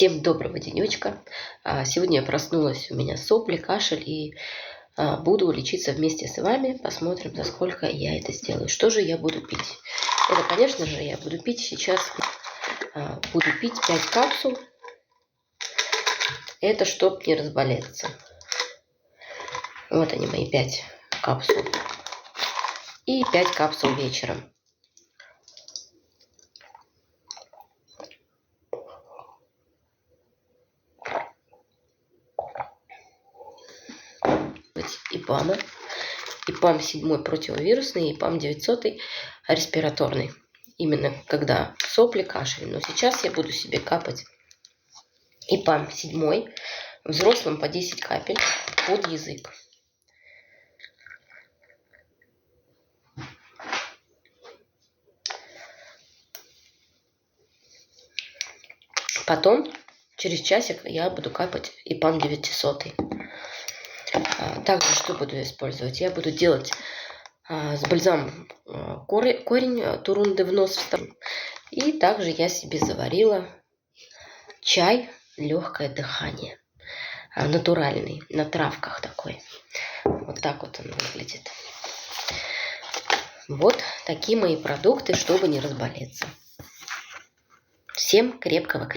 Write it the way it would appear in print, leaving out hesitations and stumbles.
Всем доброго денечка. Сегодня я проснулась, у меня сопли, кашель, и буду лечиться вместе с вами. Посмотрим, за сколько я это сделаю. Что же я буду пить? Это, конечно же, я буду пить сейчас, буду пить 5 капсул. Это чтоб не разболеться. Вот они, мои 5 капсул. И 5 капсул вечером. ИПАМа. ИПАМ 7 противовирусный, ИПАМ 900 респираторный. Именно когда сопли, кашель. Но сейчас я буду себе капать ИПАМ 7, взрослым по 10 капель под язык. Потом, через часик, я буду капать ИПАМ 900. Также что буду использовать? Я буду делать с бальзамом корень турунды в нос вставлю. И также я себе заварила чай легкое дыхание. Натуральный, на травках такой. Вот так вот он выглядит. Вот такие мои продукты, чтобы не разболеться. Всем крепкого.